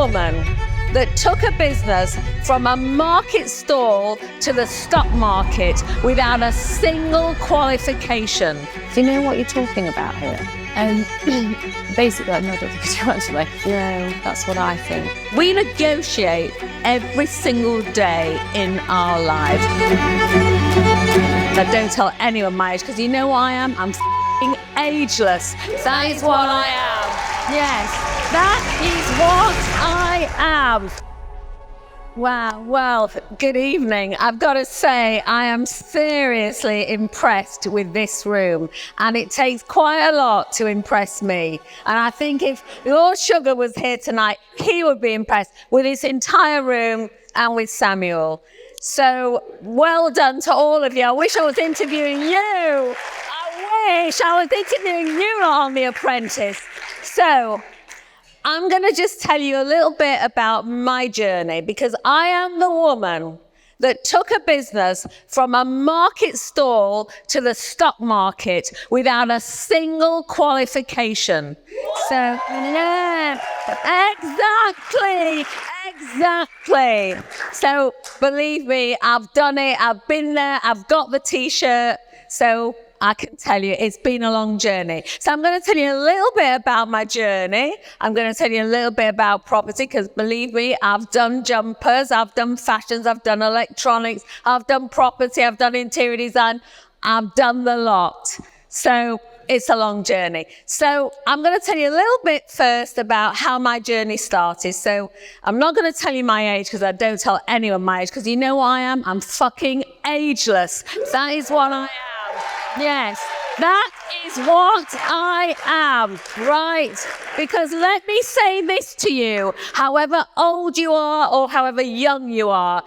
woman that took a business from a market stall to the stock market without a single qualification. Do you know what you're talking about here? Basically, no, I don't think I do actually. No, that's what I think. We negotiate every single day in our lives. I don't tell anyone my age, because you know what I am? I'm f***ing ageless. That is what I am. Yes, that is what I am. Wow, well, good evening. I've got to say, I am seriously impressed with this room, and it takes quite a lot to impress me. And I think if Lord Sugar was here tonight, he would be impressed with this entire room and with Samuel. So well done to all of you. I wish I was interviewing you. I wish I was interviewing you on The Apprentice. So I'm going to just tell you a little bit about my journey, because I am the woman that took a business from a market stall to the stock market without a single qualification. So, yeah, exactly. So, believe me, I've done it, I've been there, I've got the t-shirt, so I can tell you it's been a long journey. So I'm going to tell you a little bit about my journey. I'm going to tell you a little bit about property, because believe me, I've done jumpers, I've done fashions, I've done electronics, I've done property, I've done interior design, I've done the lot. So it's a long journey. So I'm going to tell you a little bit first about how my journey started. So I'm not going to tell you my age, because I don't tell anyone my age, because you know what I am? I'm fucking ageless. That is what I am. Yes, that is what I am, right? Because let me say this to you, however old you are or however young you are,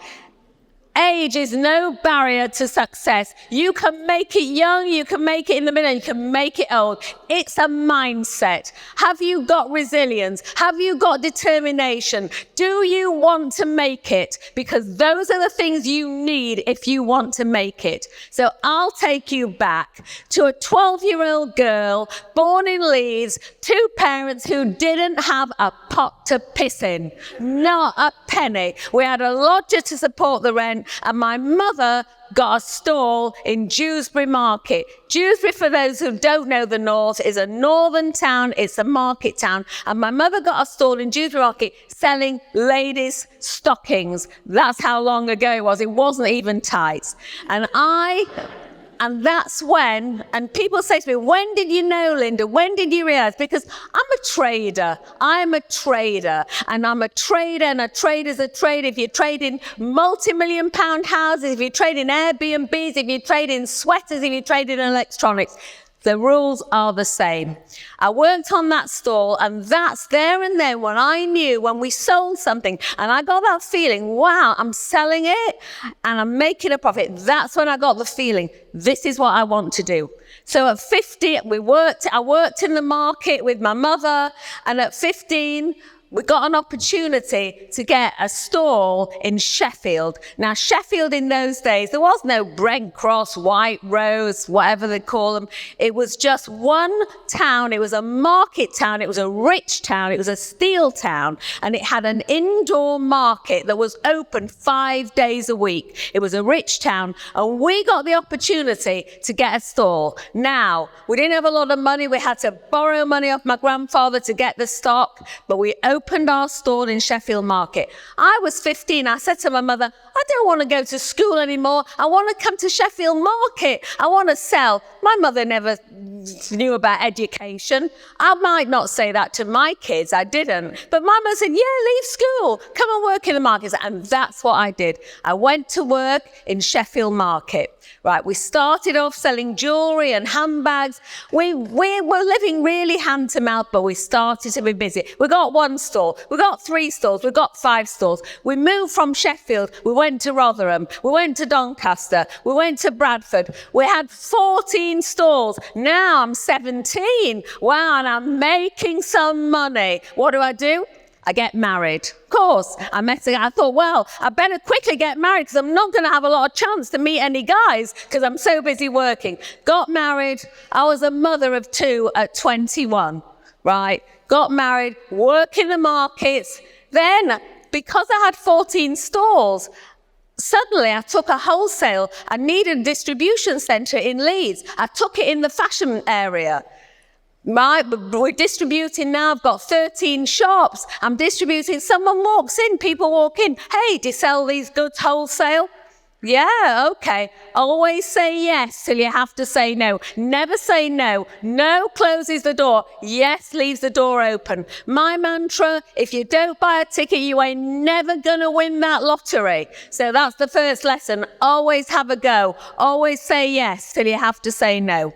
age is no barrier to success. You can make it young, you can make it in the middle, you can make it old. It's a mindset. Have you got resilience? Have you got determination? Do you want to make it? Because those are the things you need if you want to make it. So I'll take you back to a 12-year-old girl born in Leeds, two parents who didn't have a pot to piss in, not a penny. We had a lodger to support the rent, and my mother got a stall in Dewsbury Market. Dewsbury, for those who don't know the north, is a northern town. It's a market town. And my mother got a stall in Dewsbury Market selling ladies' stockings. That's how long ago it was. It wasn't even tights. And that's when, and people say to me, when did you know, Linda? When did you realize? Because I'm a trader. I'm a trader. And I'm a trader, and a trader's a trader. If you trade in multi-million pound houses, if you trade in Airbnbs, if you trade in sweaters, if you trade in electronics, the rules are the same. I worked on that stall, and that's there and then when I knew, when we sold something and I got that feeling, wow, I'm selling it and I'm making a profit. That's when I got the feeling, this is what I want to do. So at 50, I worked in the market with my mother, and at 15, we got an opportunity to get a stall in Sheffield. Now, Sheffield in those days, there was no Brent Cross, White Rose, whatever they call them. It was just one town. It was a market town. It was a rich town. It was a steel town. And it had an indoor market that was open 5 days a week. It was a rich town. And we got the opportunity to get a stall. Now, we didn't have a lot of money. We had to borrow money off my grandfather to get the stock. But we opened our stall in Sheffield Market. I was 15. I said to my mother, I don't want to go to school anymore. I want to come to Sheffield Market. I want to sell. My mother never knew about education. I might not say that to my kids. I didn't. But my mother said, yeah, leave school. Come and work in the markets. And that's what I did. I went to work in Sheffield Market. Right, we started off selling jewellery and handbags. We were living really hand to mouth, but we started to be busy. We got one stall, we got 3 stalls, we got 5 stalls. We moved from Sheffield, we went to Rotherham, we went to Doncaster, we went to Bradford. We had 14 stalls. Now I'm 17. Wow, and I'm making some money. What do? I get married. Of course, I thought, well, I better quickly get married because I'm not going to have a lot of chance to meet any guys because I'm so busy working. Got married. I was a mother of 2 at 21, right? Got married, work in the markets, Then, because I had 14 stores, suddenly I took a wholesale. I needed a distribution centre in Leeds. I took it in the fashion area. We're distributing now. I've got 13 shops. I'm distributing. Someone walks in, people walk in. Hey, do you sell these goods wholesale? Yeah, okay. Always say yes till you have to say no. Never say no. No closes the door. Yes leaves the door open. My mantra, if you don't buy a ticket, you ain't never gonna win that lottery. So that's the first lesson. Always have a go. Always say yes till you have to say no.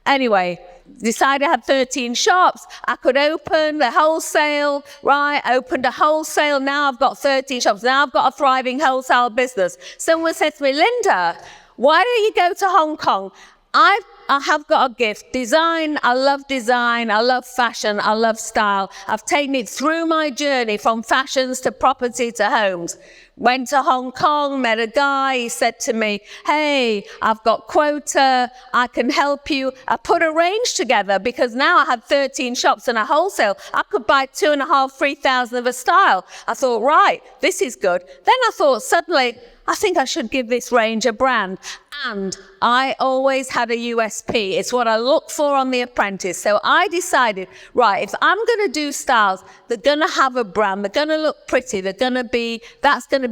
Anyway, decided I had 13 shops. I could open the wholesale, right? Opened a wholesale. Now I've got 13 shops. Now I've got a thriving wholesale business. Someone said to me, Linda, why don't you go to Hong Kong? I have got a gift. Design, I love design. I love fashion. I love style. I've taken it through my journey from fashions to property to homes. Went to Hong Kong, met a guy. He said to me, hey, I've got quota. I can help you. I put a range together because now I had 13 shops and a wholesale. I could buy 2,500, 3,000 of a style. I thought, right, this is good. Then I thought suddenly, I think I should give this range a brand. And I always had a USP. It's what I look for on The Apprentice. So I decided, right, if I'm going to do styles, they're going to have a brand. They're going to look pretty. That's going to be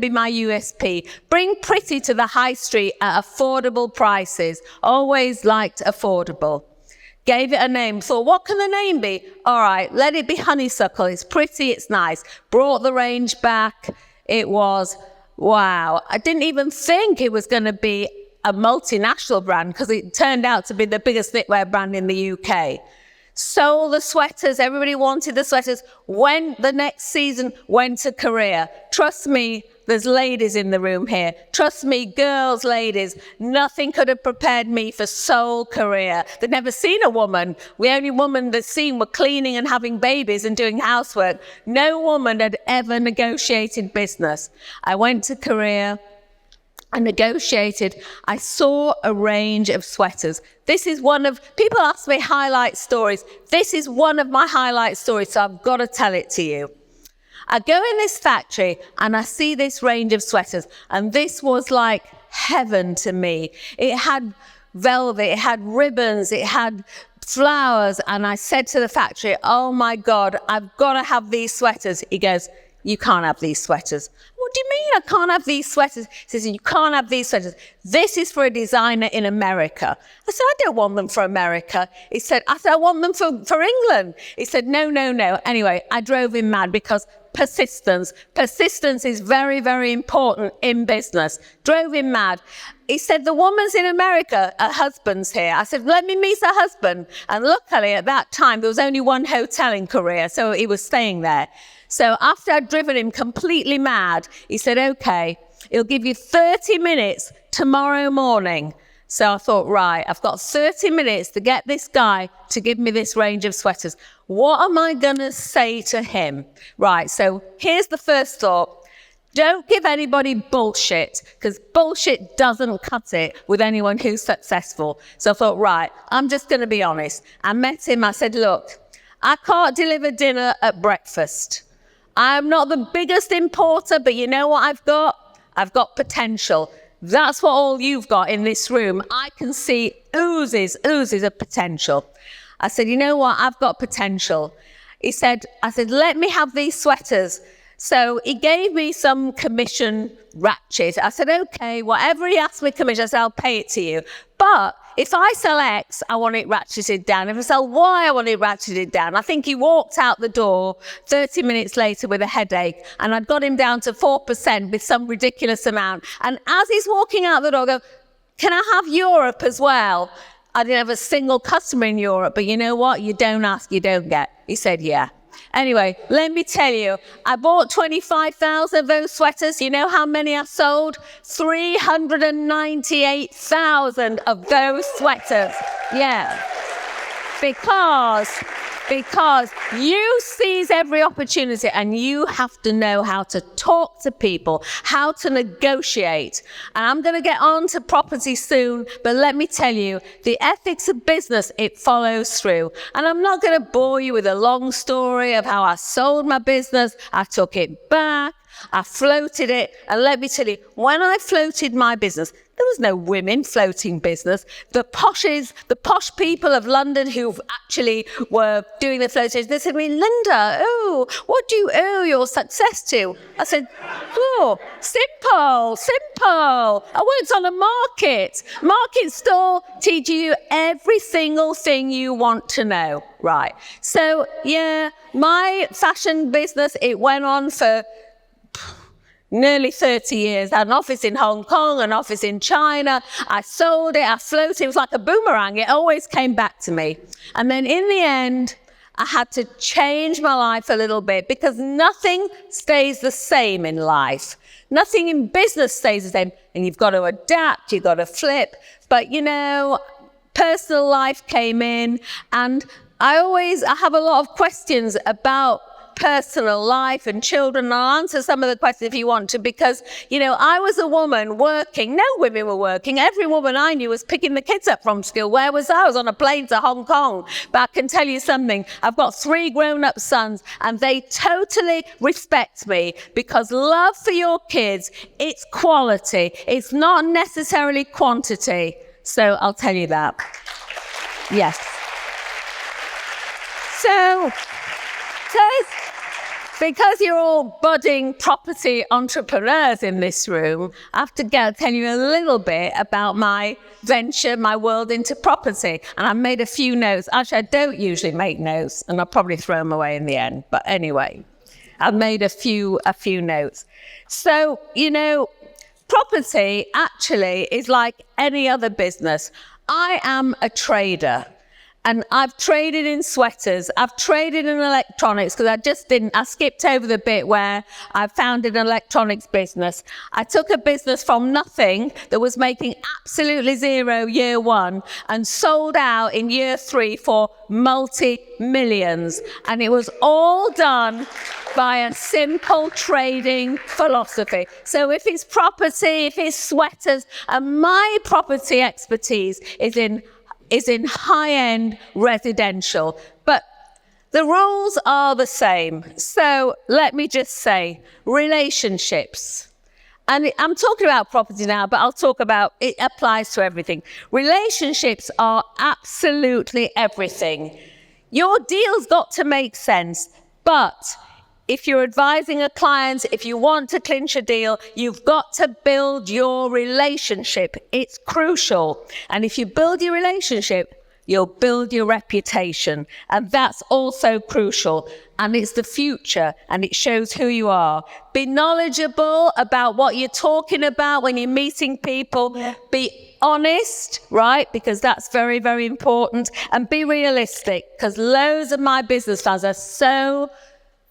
my USP. Bring pretty to the high street at affordable prices. Always liked affordable. Gave it a name. Thought, what can the name be? All right, let it be honeysuckle. It's pretty. It's nice. Brought the range back. It was, wow. I didn't even think it was going to be a multinational brand because it turned out to be the biggest knitwear brand in the UK. Sold the sweaters. Everybody wanted the sweaters. Went the next season, went to Korea. Trust me, there's ladies in the room here. Trust me, girls, ladies, nothing could have prepared me for Seoul, Korea. They'd never seen a woman. The only woman they'd seen were cleaning and having babies and doing housework. No woman had ever negotiated business. I went to Korea. I negotiated. I saw a range of sweaters. This is one of, people ask me highlight stories. This is one of my highlight stories, so I've got to tell it to you. I go in this factory and I see this range of sweaters, and this was like heaven to me. It had velvet, it had ribbons, it had flowers, and I said to the factory, oh my God, I've got to have these sweaters. He goes, you can't have these sweaters. What do you mean I can't have these sweaters? He says, you can't have these sweaters. This is for a designer in America. I said, I don't want them for America. I said, I want them for England. He said, no. Anyway, I drove him mad because persistence is very, very important in business. Drove him mad. He said, the woman's in America, her husband's here. I said, let me meet her husband. And luckily at that time, there was only one hotel in Korea, so he was staying there. So after I'd driven him completely mad, he said, okay, he'll give you 30 minutes tomorrow morning. So I thought, right, I've got 30 minutes to get this guy to give me this range of sweaters. What am I going to say to him? Right, so here's the first thought. Don't give anybody bullshit, because bullshit doesn't cut it with anyone who's successful. So I thought, right, I'm just going to be honest. I met him. I said, look, I can't deliver dinner at breakfast. I'm not the biggest importer, but you know what I've got? I've got potential. That's what all you've got in this room. I can see oozes of potential. I said, you know what? I've got potential. I said, let me have these sweaters. So he gave me some commission ratchet. I said, okay, whatever he asked me commission, I said, I'll pay it to you. But if I sell X, I want it ratcheted down. If I sell Y, I want it ratcheted down. I think he walked out the door 30 minutes later with a headache, and I'd got him down to 4% with some ridiculous amount. And as he's walking out the door, I go, can I have Europe as well? I didn't have a single customer in Europe, but you know what? You don't ask, you don't get. He said, yeah. Anyway, let me tell you, I bought 25,000 of those sweaters. You know how many I sold? 398,000 of those sweaters. Yeah. Because you seize every opportunity and you have to know how to talk to people, how to negotiate. And I'm going to get on to property soon, but let me tell you, the ethics of business, it follows through. And I'm not going to bore you with a long story of how I sold my business, I took it back, I floated it, and let me tell you, when I floated my business, there was no women floating business. The posh people of London who actually were doing the floating, they said to me, Linda, what do you owe your success to? I said, simple. I worked on a market store, teaching you every single thing you want to know. Right. So, yeah, my fashion business, it went on for nearly 30 years. I had an office in Hong Kong, an office in China. I sold it, I floated. It was like a boomerang. It always came back to me. And then in the end, I had to change my life a little bit because nothing stays the same in life. Nothing in business stays the same. And you've got to adapt, you've got to flip. But, personal life came in, and I have a lot of questions about personal life and children. I'll answer some of the questions if you want to, because, I was a woman working. No women were working. Every woman I knew was picking the kids up from school. Where was I? I was on a plane to Hong Kong. But I can tell you something. I've got 3 grown-up sons, and they totally respect me because love for your kids, it's quality. It's not necessarily quantity. So I'll tell you that. Yes. So because you're all budding property entrepreneurs in this room, I have to tell you a little bit about my venture, my world into property. And I made a few notes. Actually, I don't usually make notes, and I'll probably throw them away in the end. But anyway, I've made a few notes. So, property actually is like any other business. I am a trader. And I've traded in sweaters. I've traded in electronics because I skipped over the bit where I founded an electronics business. I took a business from nothing that was making absolutely zero year 1 and sold out in year 3 for multi-millions. And it was all done by a simple trading philosophy. So if it's property, if it's sweaters, and my property expertise is in high-end residential, but the rules are the same. So let me just say, relationships. And I'm talking about property now, but I'll talk about, it applies to everything. Relationships are absolutely everything. Your deal's got to make sense, but if you're advising a client, if you want to clinch a deal, you've got to build your relationship. It's crucial. And if you build your relationship, you'll build your reputation. And that's also crucial. And it's the future, and it shows who you are. Be knowledgeable about what you're talking about when you're meeting people. Yeah. Be honest, right? Because that's very, very important. And be realistic, because loads of my business plans are so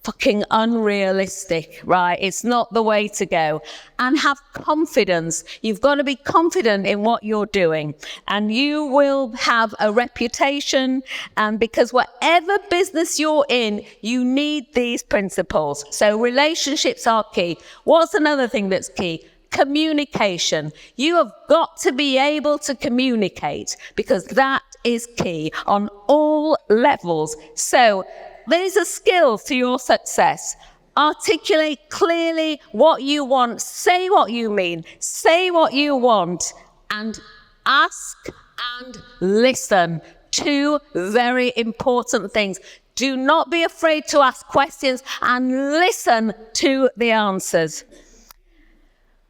fucking unrealistic, right? It's not the way to go. And have confidence. You've got to be confident in what you're doing, and you will have a reputation. And because whatever business you're in, you need these principles. So relationships are key. What's another thing that's key? Communication. You have got to be able to communicate, because that is key on all levels. So there's a skill to your success. Articulate clearly what you want. Say what you mean. Say what you want. And ask and listen. 2 very important things. Do not be afraid to ask questions and listen to the answers.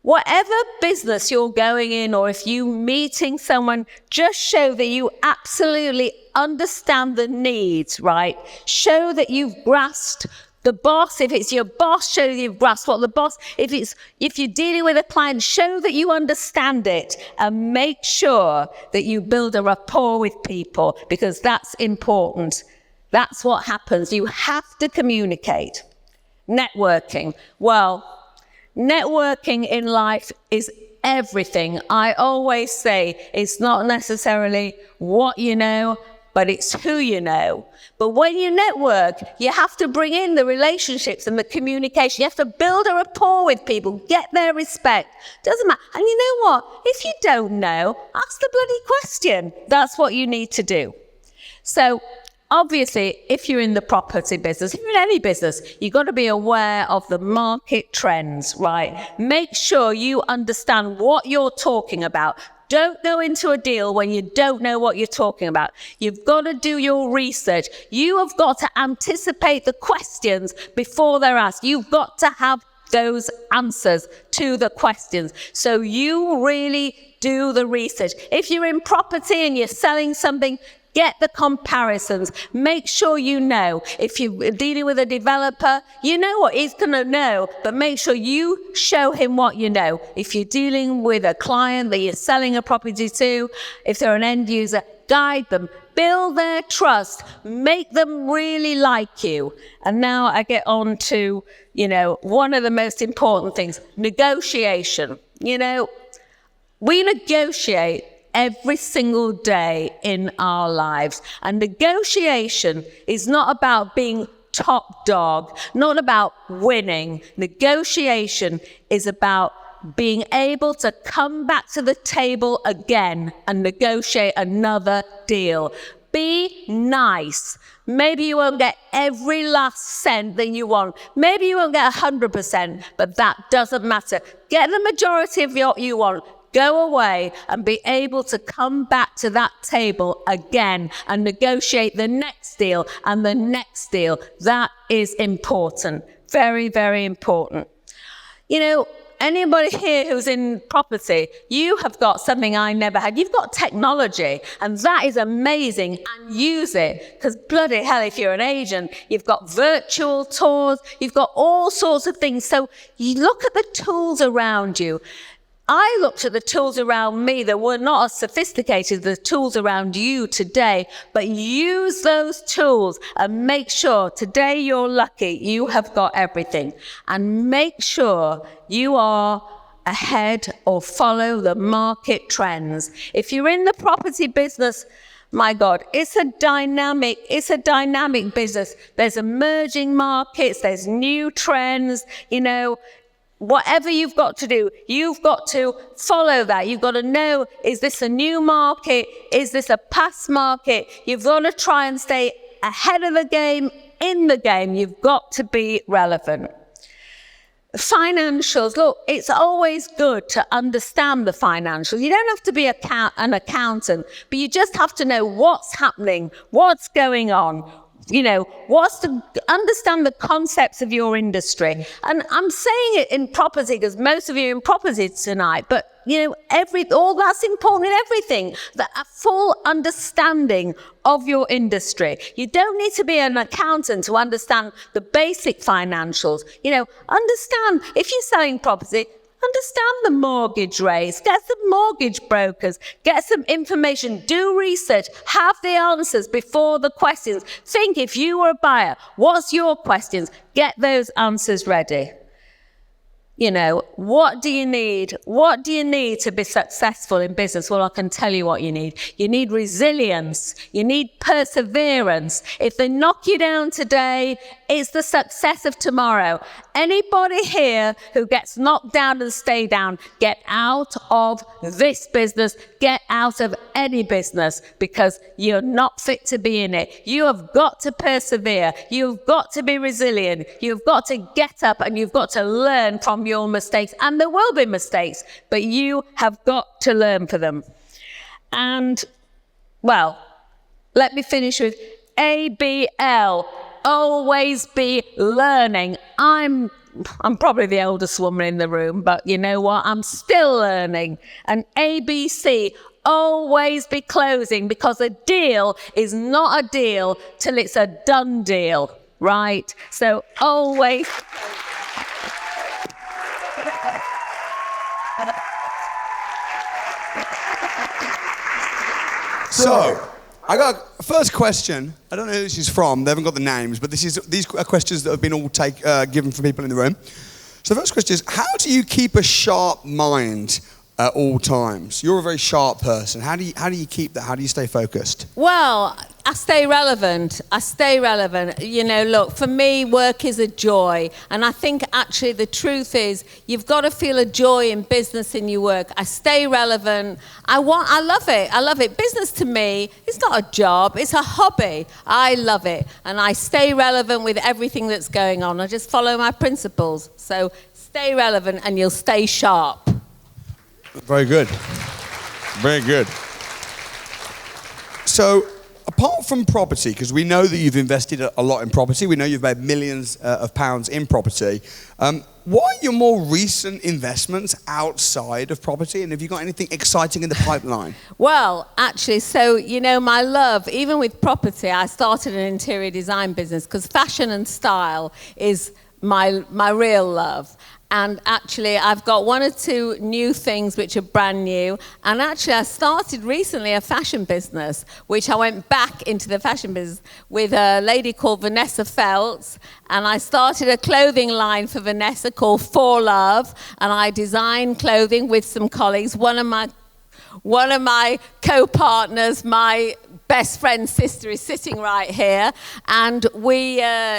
Whatever business you're going in, or if you're meeting someone, just show that you absolutely understand the needs, right? Show that you've grasped the boss. If it's your boss, show that you've grasped what the boss, if you're dealing with a client, show that you understand it, and make sure that you build a rapport with people, because that's important. That's what happens. You have to communicate. Networking. Well, networking in life is everything. I always say it's not necessarily what you know, but it's who you know. But when you network, you have to bring in the relationships and the communication. You have to build a rapport with people, get their respect. Doesn't matter. And you know what? If you don't know, ask the bloody question. That's what you need to do. So obviously, if you're in the property business, if you're in any business, you've got to be aware of the market trends, right? Make sure you understand what you're talking about. Don't go into a deal when you don't know what you're talking about. You've got to do your research. You have got to anticipate the questions before they're asked. You've got to have those answers to the questions. So you really do the research. If you're in property and you're selling something, get the comparisons. Make sure you know. If you're dealing with a developer, you know what he's going to know, but make sure you show him what you know. If you're dealing with a client that you're selling a property to, if they're an end user, guide them. Build their trust. Make them really like you. And now I get on to, one of the most important things, negotiation. We negotiate every single day in our lives. And negotiation is not about being top dog, not about winning. Negotiation is about being able to come back to the table again and negotiate another deal. Be nice. Maybe you won't get every last cent that you want. Maybe you won't get 100%, but that doesn't matter. Get the majority of what you want. Go away and be able to come back to that table again and negotiate the next deal and the next deal. That is important. Very, very important. Anybody here who's in property, you have got something I never had. You've got technology, and that is amazing, and use it. Because bloody hell, if you're an agent, you've got virtual tours, you've got all sorts of things. So you look at the tools around you. I looked at the tools around me that were not as sophisticated as the tools around you today, but use those tools and make sure today you're lucky you have got everything. And make sure you are ahead or follow the market trends. If you're in the property business, my God, it's a dynamic business. There's emerging markets, there's new trends, Whatever you've got to do, you've got to follow that. You've got to know, is this a new market? Is this a past market? You've got to try and stay ahead of the game, in the game. You've got to be relevant. Financials, look, it's always good to understand the financials. You don't have to be an accountant, but you just have to know what's happening, what's going on. Understand the concepts of your industry. And I'm saying it in property because most of you are in property tonight, but all that's important in everything, a full understanding of your industry. You don't need to be an accountant to understand the basic financials. Understand if you're selling property, understand the mortgage rates, get some mortgage brokers, get some information, do research, have the answers before the questions. Think if you were a buyer, what's your questions? Get those answers ready. What do you need? What do you need to be successful in business? Well, I can tell you what you need. You need resilience. You need perseverance. If they knock you down today, it's the success of tomorrow. Anybody here who gets knocked down and stay down, get out of this business, get out of any business, because you're not fit to be in it. You have got to persevere. You've got to be resilient. You've got to get up and you've got to learn from your mistakes. And there will be mistakes, but you have got to learn from them. And, well, let me finish with ABL. Always be learning. I'm probably the oldest woman in the room, but you know what? I'm still learning. And ABC, always be closing, because a deal is not a deal till it's a done deal, right? So always. So, I got a first question. I don't know who this is from. They haven't got the names, but these are questions that have been all given from people in the room. So the first question is, how do you keep a sharp mind at all times? You're a very sharp person. How do you keep that? How do you stay focused? Well, I stay relevant. You know, look, for me, work is a joy. And I think actually the truth is you've got to feel a joy in business in your work. I stay relevant. I love it. Business to me, it's not a job, it's a hobby. I love it. And I stay relevant with everything that's going on. I just follow my principles. So stay relevant and you'll stay sharp. Very good. Very good. So, apart from property, because we know that you've invested a lot in property, we know you've made millions of pounds in property, what are your more recent investments outside of property, and have you got anything exciting in the pipeline? Well, actually, so, you know, my love, even with property, I started an interior design business because fashion and style is my real love. And actually, I've got 1 or 2 new things which are brand new. And actually, I started recently a fashion business, which I went back into the fashion business with a lady called Vanessa Feltz. And I started a clothing line for Vanessa called For Love. And I designed clothing with some colleagues. One of my co-partners, my best friend's sister, is sitting right here, and we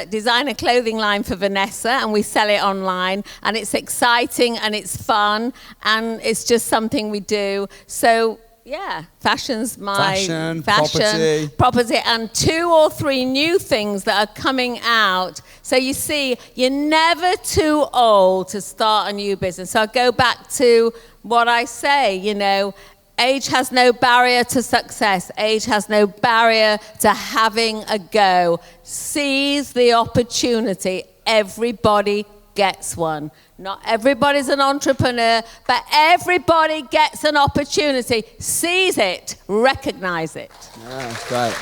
design a clothing line for Vanessa, and we sell it online, and it's exciting, and it's fun, and it's just something we do. So, yeah, fashion's my... Fashion, property, and 2 or 3 new things that are coming out. So you see, you're never too old to start a new business. So I go back to what I say, you know, age has no barrier to success. Age has no barrier to having a go. Seize the opportunity. Everybody gets one. Not everybody's an entrepreneur, but everybody gets an opportunity. Seize it. Recognize it. Yeah, that's great.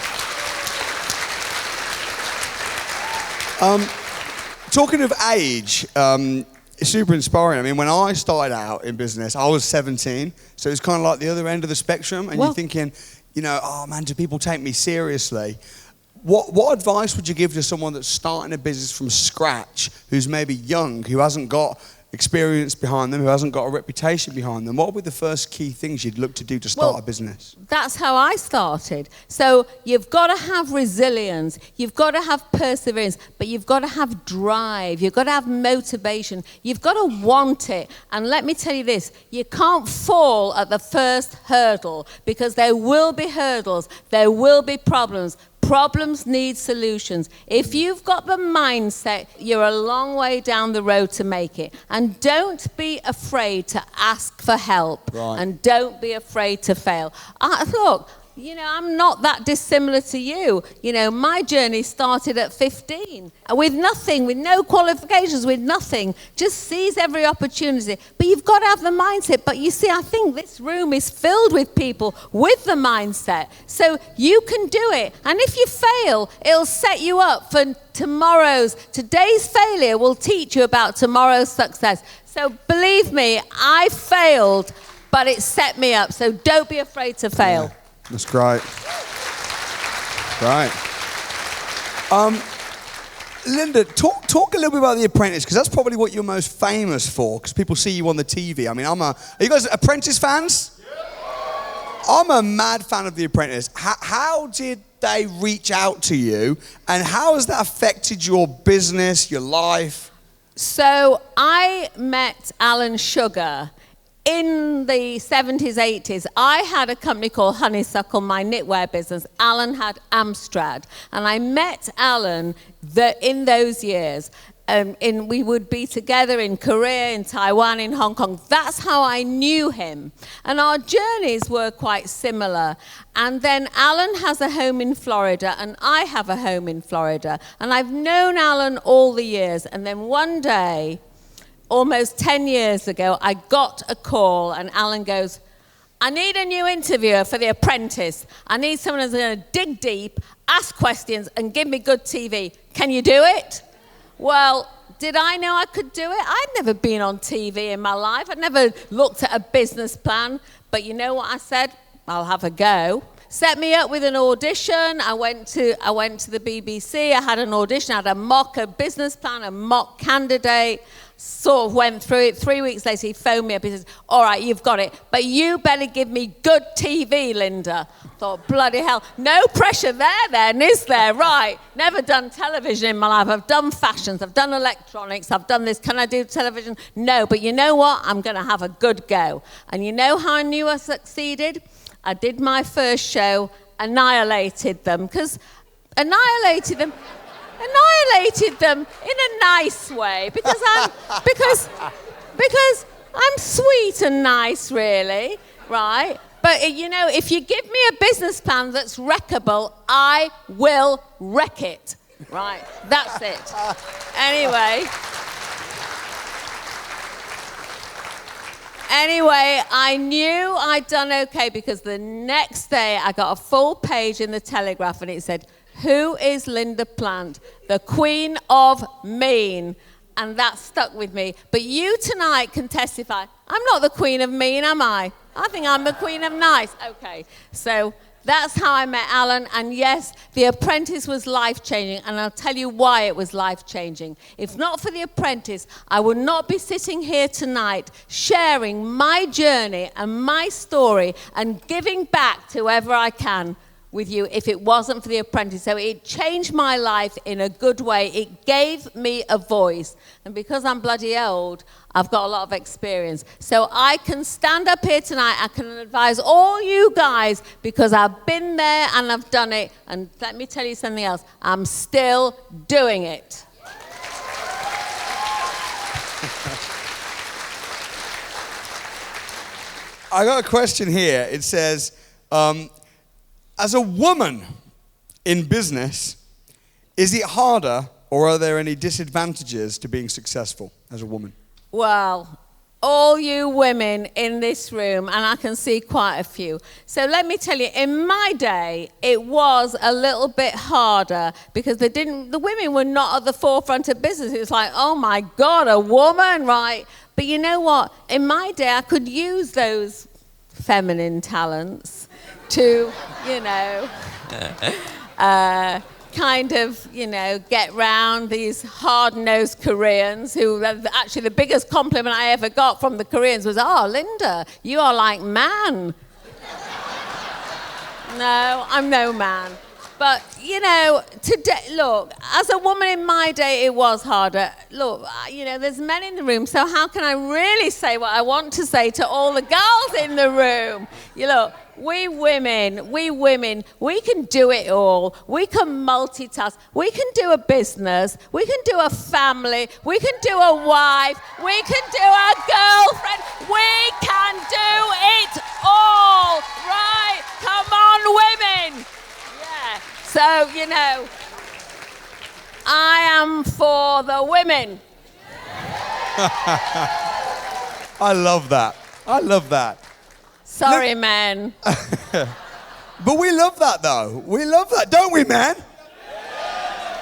Talking of age, it's super inspiring. I mean, when I started out in business, I was 17, so it's kind of like the other end of the spectrum, and you're thinking, you know, oh man, do people take me seriously? What advice would you give to someone that's starting a business from scratch, who's maybe young, who hasn't got experience behind them, who hasn't got a reputation behind them? What would be the first key things you'd look to do to start a business? That's how I started. So you've got to have resilience, you've got to have perseverance, but you've got to have drive, you've got to have motivation, you've got to want it. And let me tell you this, you can't fall at the first hurdle, because there will be hurdles, there will be problems. Problems need solutions. If you've got the mindset, you're a long way down the road to make it. And don't be afraid to ask for help. Right. And don't be afraid to fail. Look, you know, I'm not that dissimilar to you. You know, my journey started at 15 with nothing, with no qualifications, with nothing. Just seize every opportunity. But you've got to have the mindset. But you see, I think this room is filled with people with the mindset. So you can do it. And if you fail, it'll set you up for today's failure will teach you about tomorrow's success. So believe me, I failed, but it set me up. So don't be afraid to fail. Yeah. That's great. Right. Linda, talk a little bit about The Apprentice, because that's probably what you're most famous for, because people see you on the TV. I mean, are you guys Apprentice fans? Yeah. I'm a mad fan of The Apprentice. How did they reach out to you, and how has that affected your business, your life? So I met Alan Sugar in the 70s, 80s. I had a company called Honeysuckle, my knitwear business. Alan had Amstrad. And I met Alan in those years. We would be together in Korea, in Taiwan, in Hong Kong. That's how I knew him. And our journeys were quite similar. And then Alan has a home in Florida, and I have a home in Florida. And I've known Alan all the years. And then one day, almost 10 years ago, I got a call, and Alan goes, I need a new interviewer for The Apprentice. I need someone who's going to dig deep, ask questions, and give me good TV. Can you do it? Well, did I know I could do it? I'd never been on TV in my life. I'd never looked at a business plan. But you know what I said? I'll have a go. Set me up with an audition. I went to the BBC. I had an audition. I had a business plan, a mock candidate. sort of went through it. 3 weeks later, he phoned me up. He says, all right, you've got it, but you better give me good TV, Linda. I thought, bloody hell, no pressure there then, is there? Right, never done television in my life. I've done fashions, I've done electronics, I've done this. Can I do television? No, but you know what? I'm going to have a good go. And you know how I knew I succeeded? I did my first show, annihilated them in a nice way because I'm sweet and nice, really, right? But you know, if you give me a business plan that's wreckable, I will wreck it, right? That's it. Anyway, I knew I'd done okay because the next day I got a full page in the Telegraph and it said, who is Linda Plant? The Queen of Mean. And that stuck with me. But you tonight can testify, I'm not the Queen of Mean, am I? I think I'm the Queen of Nice. Okay, so that's how I met Alan. And yes, The Apprentice was life-changing. And I'll tell you why it was life-changing. If not for The Apprentice, I would not be sitting here tonight sharing my journey and my story and giving back to whoever I can with you if it wasn't for The Apprentice. So it changed my life in a good way. It gave me a voice. And because I'm bloody old, I've got a lot of experience. So I can stand up here tonight, I can advise all you guys because I've been there and I've done it. And let me tell you something else, I'm still doing it. I got a question here. It says, as a woman in business, is it harder or are there any disadvantages to being successful as a woman? Well, all you women in this room, and I can see quite a few. So let me tell you, in my day, it was a little bit harder because the women were not at the forefront of business. It was like, oh my God, a woman, right? But you know what? In my day, I could use those feminine talents to, you know, kind of, you know, get round these hard-nosed Koreans who actually the biggest compliment I ever got from the Koreans was, oh, Linda, you are like man. No, I'm no man. But, you know, today, look, as a woman in my day, it was harder. Look, you know, there's men in the room, so how can I really say what I want to say to all the girls in the room? You know, we women, we can do it all. We can multitask. We can do a business. We can do a family. We can do a wife. We can do a girlfriend. We can do it all, right? Come on, women. Yeah. So, you know, I am for the women. I love that. I love that. Sorry, man. But we love that, though. We love that, don't we, man?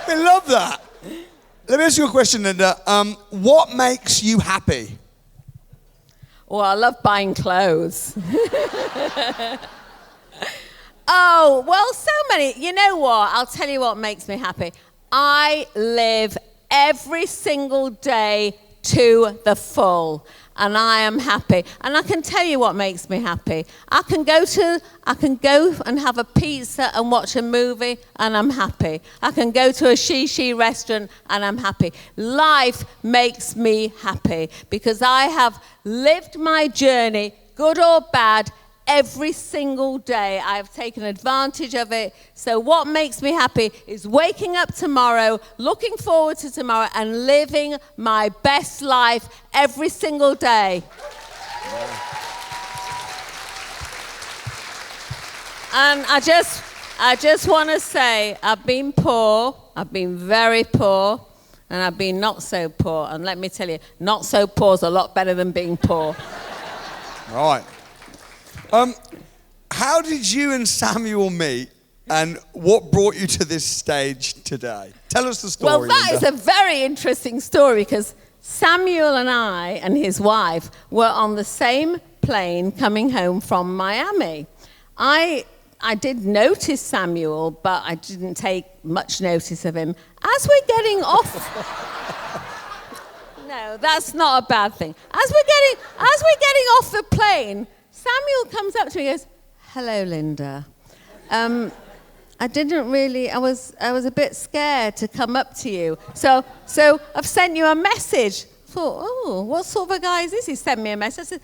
We love that. Let me ask you a question, Linda. What makes you happy? Well, I love buying clothes. Oh, well, so many. You know what? I'll tell you what makes me happy. I live every single day to the full. And I am happy. And I can tell you what makes me happy. I can go and have a pizza and watch a movie and I'm happy. I can go to a shishi restaurant and I'm happy. Life makes me happy because I have lived my journey, good or bad, every single day. I have taken advantage of it. So what makes me happy is waking up tomorrow, looking forward to tomorrow, and living my best life every single day. And I just want to say, I've been poor, I've been very poor, and I've been not so poor. And let me tell you, not so poor is a lot better than being poor. Right. How did you and Samuel meet, and what brought you to this stage today? Tell us the story, Well, that Linda. is a very interesting story because Samuel and I and his wife were on the same plane coming home from Miami. I did notice Samuel, but I didn't take much notice of him. As we're getting off... No, that's not a bad thing. As we're getting off the plane, Samuel comes up to me and goes, "Hello, Linda. I was a bit scared to come up to you. So I've sent you a message." I thought, oh, what sort of a guy is this? He sent me a message. I said,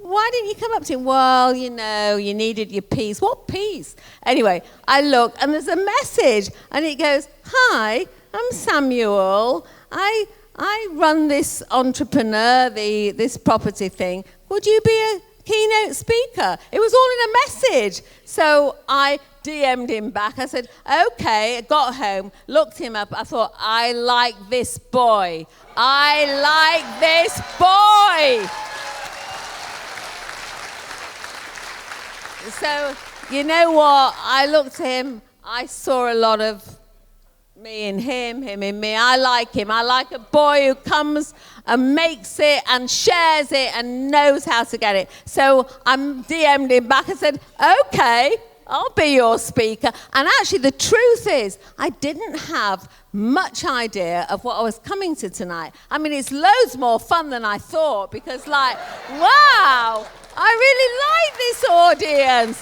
"Why didn't you come up to him?" "Well, you needed your peace." "What peace?" Anyway, I look and there's a message and it goes, "Hi, I'm Samuel. I run this entrepreneur, this property thing. Would you be a keynote speaker?" It was all in a message. So I DM'd him back. I said, "Okay." I got home, looked him up. I thought, I like this boy. I like this boy. So, you know what? I looked at him. I saw a lot of me in him in me. I like him. I like a boy who comes and makes it and shares it and knows how to get it. So I DM'd him back and said, "Okay, I'll be your speaker." And actually the truth is, I didn't have much idea of what I was coming to tonight. I mean, it's loads more fun than I thought because wow, I really like this audience.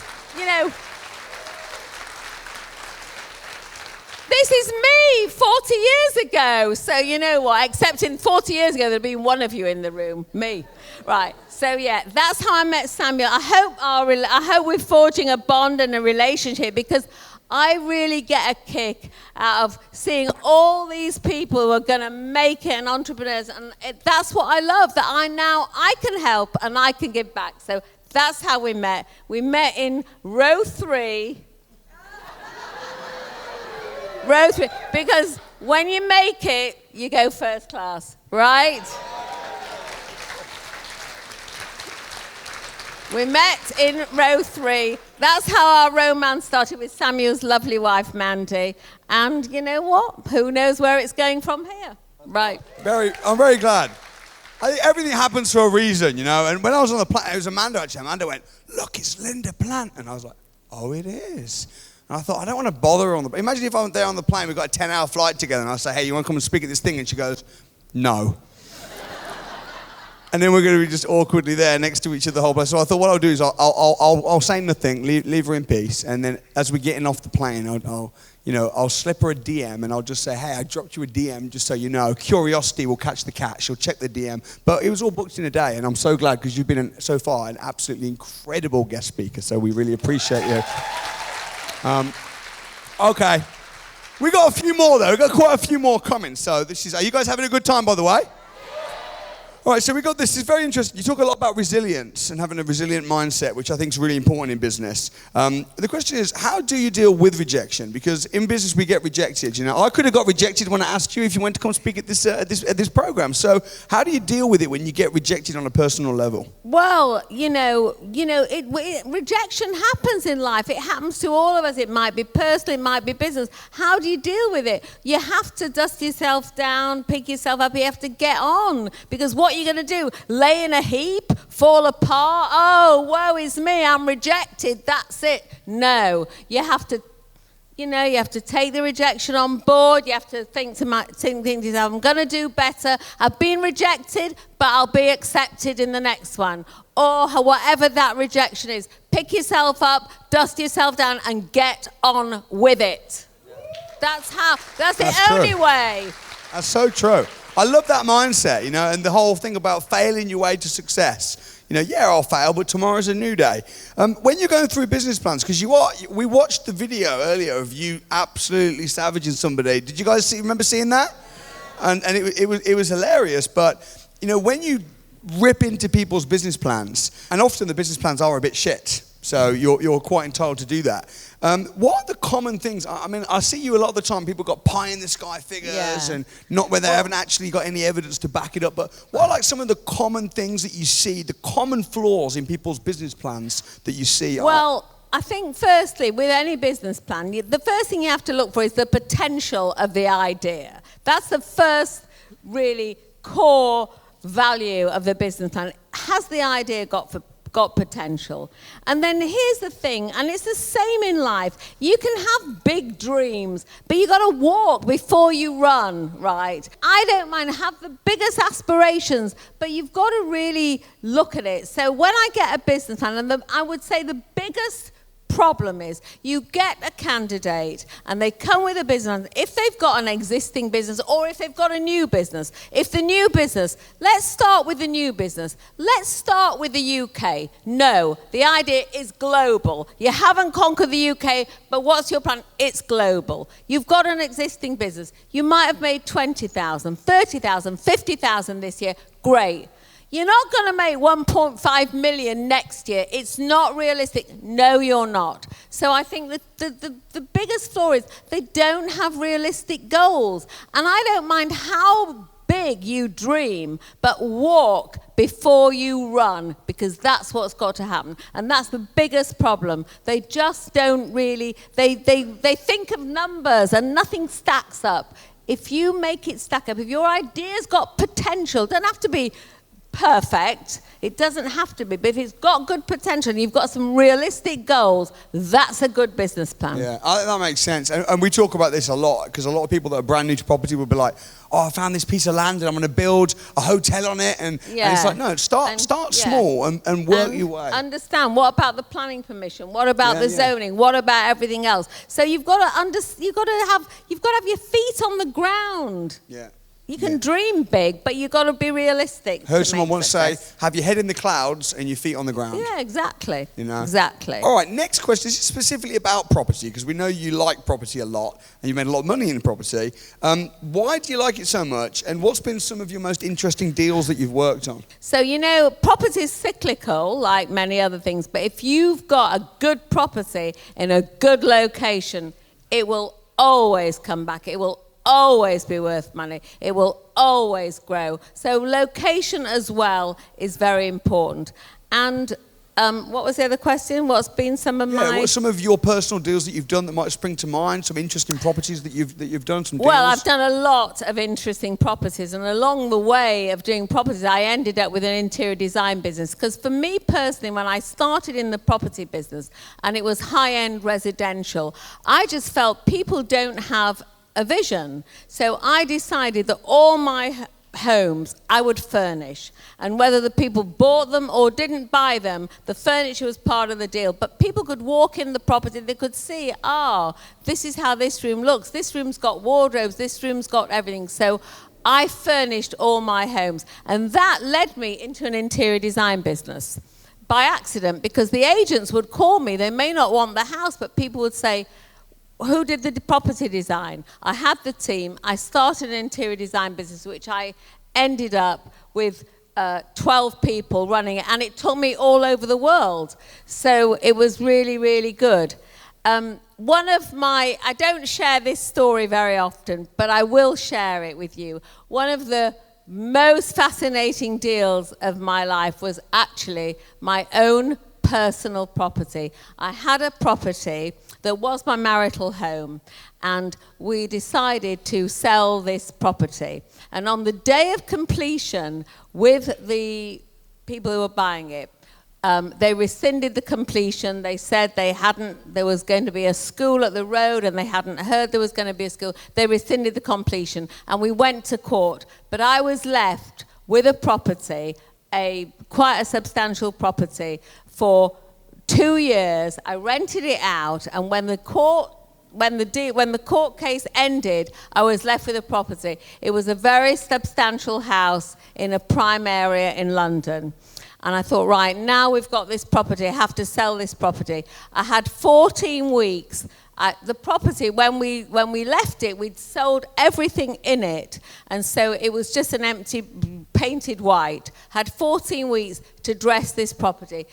This is me 40 years ago. So you know what? Except in 40 years ago, there'd been one of you in the room, me. Right. So yeah, that's how I met Samuel. I hope we're forging a bond and a relationship because I really get a kick out of seeing all these people who are going to make it and entrepreneurs. And that's what I love, that I can help and I can give back. So that's how we met. We met in row 3. Row 3, because when you make it, you go first class, right? We met in row 3. That's how our romance started with Samuel's lovely wife, Mandy. And you know what? Who knows where it's going from here? Right. I'm very glad. I think everything happens for a reason, And when I was on the plane, it was Amanda actually. Amanda went, "Look, it's Linda Plant." And I was like, "Oh, it is." And I thought, I don't want to bother her on the plane. Imagine if I'm there on the plane, we've got a 10-hour flight together, and I say, "Hey, you want to come and speak at this thing?" And she goes, "No." And then we're going to be just awkwardly there next to each other the whole place. So I thought what I'll do is I'll say nothing, leave her in peace, and then as we're getting off the plane, I'll slip her a DM, and I'll just say, "Hey, I dropped you a DM just so you know. Curiosity will catch the cat. She'll check the DM." But it was all booked in a day, and I'm so glad because you've been so far an absolutely incredible guest speaker. So we really appreciate you. Okay, we got a few more though. We got quite a few more coming. So are you guys having a good time, by the way? All right, so we got this is very interesting. You talk a lot about resilience and having a resilient mindset, which I think is really important in business. The question is, how do you deal with rejection? Because in business we get rejected. I could have got rejected when I asked you if you went to come speak at this program. So how do you deal with it when you get rejected on a personal level? Well, rejection happens in life. It happens to all of us. It might be personal, it might be business. How do you deal with it? You have to dust yourself down, pick yourself up. You have to get on, because what are you going to do? Lay in a heap? Fall apart? "Oh, woe is me, I'm rejected, that's it." No, you have to take the rejection on board. You have to think to yourself, "I'm going to do better. I've been rejected, but I'll be accepted in the next one." Or whatever that rejection is, pick yourself up, dust yourself down, and get on with it. That's the only way. That's so true. I love that mindset, and the whole thing about failing your way to success. I'll fail, but tomorrow's a new day. When you're going through business plans, because we watched the video earlier of you absolutely savaging somebody. Did you guys remember seeing that? And it was hilarious. But when you rip into people's business plans, and often the business plans are a bit shit, so you're quite entitled to do that. What are the common things? I mean, I see you a lot of the time. People got pie in the sky figures, and not where they haven't actually got any evidence to back it up. But what are some of the common things that you see, the common flaws in people's business plans that you see? Well, I think firstly, with any business plan, the first thing you have to look for is the potential of the idea. That's the first really core value of the business plan. Has the idea got got potential. And then here's the thing, and it's the same in life. You can have big dreams, but you got to walk before you run, right? I don't mind, have the biggest aspirations, but you've got to really look at it. So when I get a business plan, and I would say the biggest problem is you get a candidate and they come with a business. If they've got an existing business or if they've got a new business, if the new business, let's start with the new business. Let's start with the UK. No, the idea is global. You haven't conquered the UK, but what's your plan? It's global. You've got an existing business. You might have made 20,000, 30,000, 50,000 this year. Great. You're not going to make 1.5 million next year. It's not realistic. No, you're not. So I think that the biggest flaw is they don't have realistic goals. And I don't mind how big you dream, but walk before you run, because that's what's got to happen. And that's the biggest problem. They just don't really, they think of numbers and nothing stacks up. If you make it stack up, if your idea's got potential, it doesn't have to be perfect, it doesn't have to be, but if it's got good potential and you've got some realistic goals, that's a good business plan. Yeah, I think that makes sense. And we talk about this a lot, because a lot of people that are brand new to property will be like, oh, I found this piece of land and I'm going to build a hotel on it. And it's like, no, start small and work your way. Understand, what about the planning permission? What about the zoning? What about everything else? So you've got to have your feet on the ground. Yeah. You can dream big, but you've got to be realistic. Heard someone once say, have your head in the clouds and your feet on the ground. Yeah, exactly. You know? Exactly. All right, next question. This is specifically about property, because we know you like property a lot and you've made a lot of money in property. Why do you like it so much, and what's been some of your most interesting deals that you've worked on? So, property is cyclical, like many other things, but if you've got a good property in a good location, it will always come back. It will always be worth money. It will always grow. So location as well is very important. And what was the other question? What's been some of my... what are some of your personal deals that you've done that might spring to mind? Some interesting properties that you've done, some deals? Well, I've done a lot of interesting properties, and along the way of doing properties, I ended up with an interior design business. Because for me personally, when I started in the property business, and it was high-end residential, I just felt people don't have a vision. So I decided that all my homes I would furnish, and whether the people bought them or didn't buy them, the furniture was part of the deal. But people could walk in the property, they could see, this is how this room looks, this room's got wardrobes, this room's got everything. So I furnished all my homes, and that led me into an interior design business by accident, because the agents would call me. They may not want the house, but people would say, who did the property design? I had the team. I started an interior design business, which I ended up with 12 people running it, and it took me all over the world. So it was really, really good. I don't share this story very often, but I will share it with you. One of the most fascinating deals of my life was actually my own personal property. I had a property that was my marital home, and we decided to sell this property. And on the day of completion with the people who were buying it, they rescinded the completion. They said there was going to be a school at the road, and they hadn't heard there was going to be a school. They rescinded the completion, and we went to court. But I was left with a property, quite a substantial property, for 2 years. I rented it out, and when the court case ended, I was left with a property. It was a very substantial house in a prime area in London. And I thought, right, now we've got this property, I have to sell this property. I had 14 weeks. The property, when we left it, we'd sold everything in it. And so it was just an empty, painted white. Had 14 weeks to dress this property.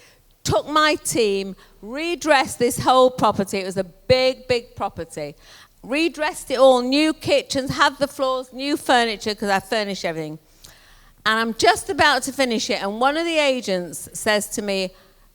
Took my team, redressed this whole property. It was a big, big property. Redressed it all, new kitchens, had the floors, new furniture, because I furnished everything. And I'm just about to finish it, and one of the agents says to me,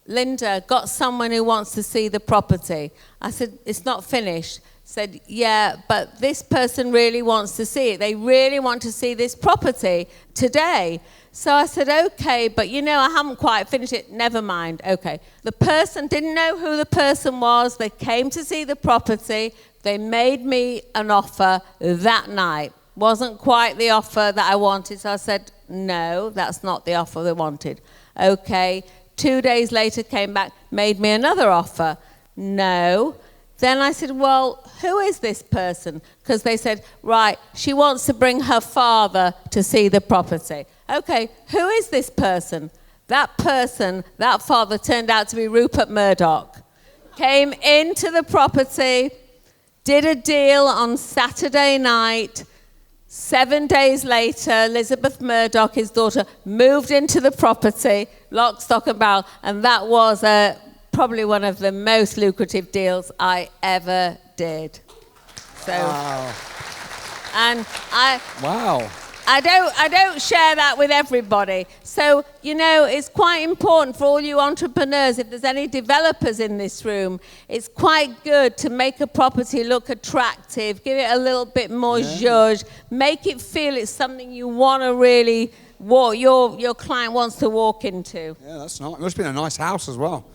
Linda, got someone who wants to see the property. I said, it's not finished. Said, yeah, but this person really wants to see it. They really want to see this property today. So I said, okay, but I haven't quite finished it. Never mind. Okay. The person didn't know who the person was. They came to see the property. They made me an offer that night. Wasn't quite the offer that I wanted. So I said, no, that's not the offer they wanted. Okay. 2 days later, came back, made me another offer. No. Then I said, well, who is this person? Because they said, right, she wants to bring her father to see the property. Okay, who is this person? That father turned out to be Rupert Murdoch. Came into the property, did a deal on Saturday night. 7 days later, Elizabeth Murdoch, his daughter, moved into the property, lock, stock and barrel, and that was probably one of the most lucrative deals I ever did. So, wow. And Wow. I don't share that with everybody. So, it's quite important for all you entrepreneurs, if there's any developers in this room, it's quite good to make a property look attractive, give it a little bit more zhuzh, make it feel it's something you want to really, your client wants to walk into. Yeah, that's nice. It must have been a nice house as well.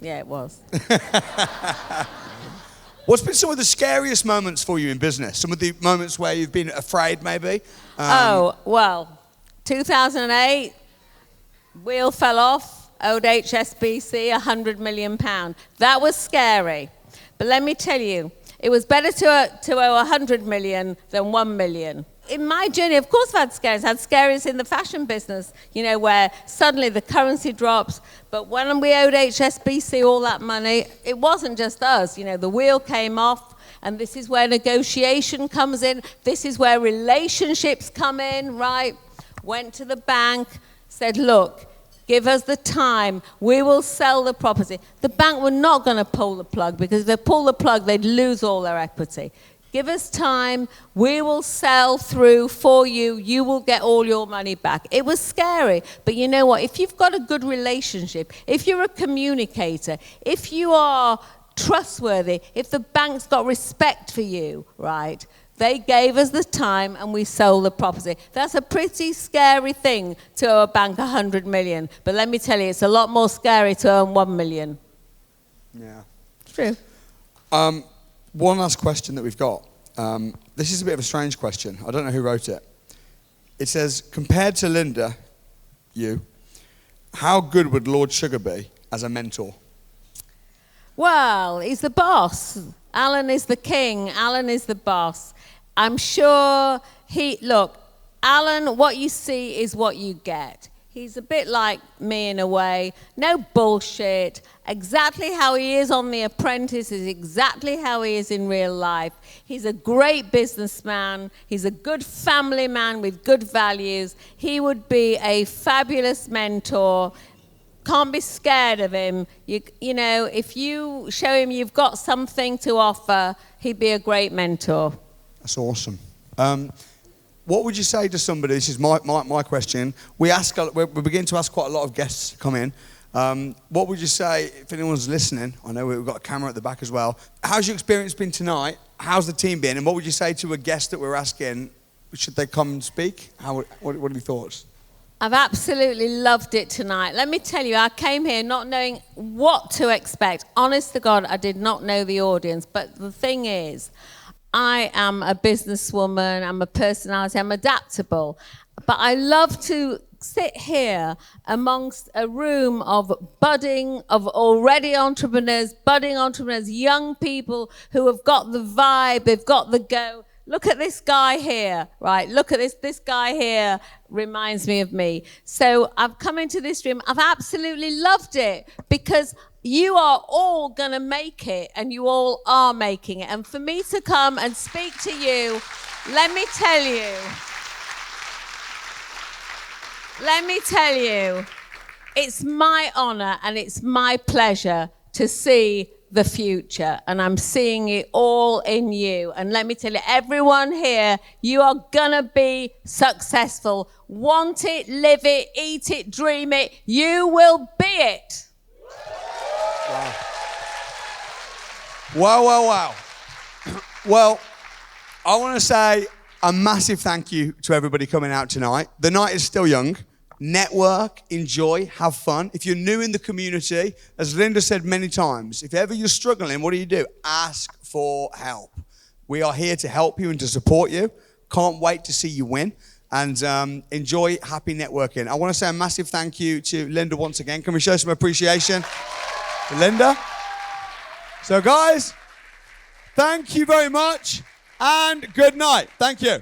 Yeah, it was. What's been some of the scariest moments for you in business? Some of the moments where you've been afraid, maybe? 2008, wheel fell off, owed HSBC £100 million. That was scary. But let me tell you, it was better to owe 100 million than 1 million. In my journey, of course I've had scaries in the fashion business, where suddenly the currency drops. But when we owed HSBC all that money, it wasn't just us. The wheel came off, and this is where negotiation comes in. This is where relationships come in, right? Went to the bank, said, look, give us the time. We will sell the property. The bank were not going to pull the plug, because if they pull the plug, they'd lose all their equity. Give us time, we will sell through for you, you will get all your money back. It was scary, but you know what? If you've got a good relationship, if you're a communicator, if you are trustworthy, if the bank's got respect for you, right? They gave us the time and we sold the property. That's a pretty scary thing to owe a bank 100 million. But let me tell you, it's a lot more scary to earn 1 million. Yeah. It's true. One last question that we've got. This is a bit of a strange question. I don't know who wrote it. It says, compared to Linda, how good would Lord Sugar be as a mentor? Well, he's the boss. Alan is the king. Alan is the boss. I'm sure Alan, what you see is what you get. He's a bit like me in a way. No bullshit. Exactly how he is on The Apprentice is exactly how he is in real life. He's a great businessman. He's a good family man with good values. He would be a fabulous mentor. Can't be scared of him. If you show him you've got something to offer, he'd be a great mentor. That's awesome. What would you say to somebody? This is my question. We begin to ask quite a lot of guests come in. What would you say if anyone's listening? I know we've got a camera at the back as well. How's your experience been tonight? How's the team been? And what would you say to a guest that we're asking? Should they come and speak? What are your thoughts? I've absolutely loved it tonight. Let me tell you, I came here not knowing what to expect. Honest to God, I did not know the audience. But the thing is, I am a businesswoman, I'm a personality, I'm adaptable. But I love to sit here amongst a room of already entrepreneurs, budding entrepreneurs, young people who have got the vibe, they've got the go. Look at this guy here, right? Look at this guy here reminds me of me. So I've come into this room, I've absolutely loved it because you are all going to make it and you all are making it. And for me to come and speak to you, let me tell you, it's my honor and it's my pleasure to see the future, and I'm seeing it all in you. And let me tell you, everyone here, you are gonna be successful. Want it, live it, eat it, dream it. You will be it. Wow. Well, I want to say a massive thank you to everybody coming out tonight. The night is still young. Network, enjoy, have fun. If you're new in the community, as Linda said many times, if ever you're struggling, what do? Ask for help. We are here to help you and to support you. Can't wait to see you win. And enjoy happy networking. I want to say a massive thank you to Linda once again. Can we show some appreciation to Linda? So guys, thank you very much and good night. Thank you.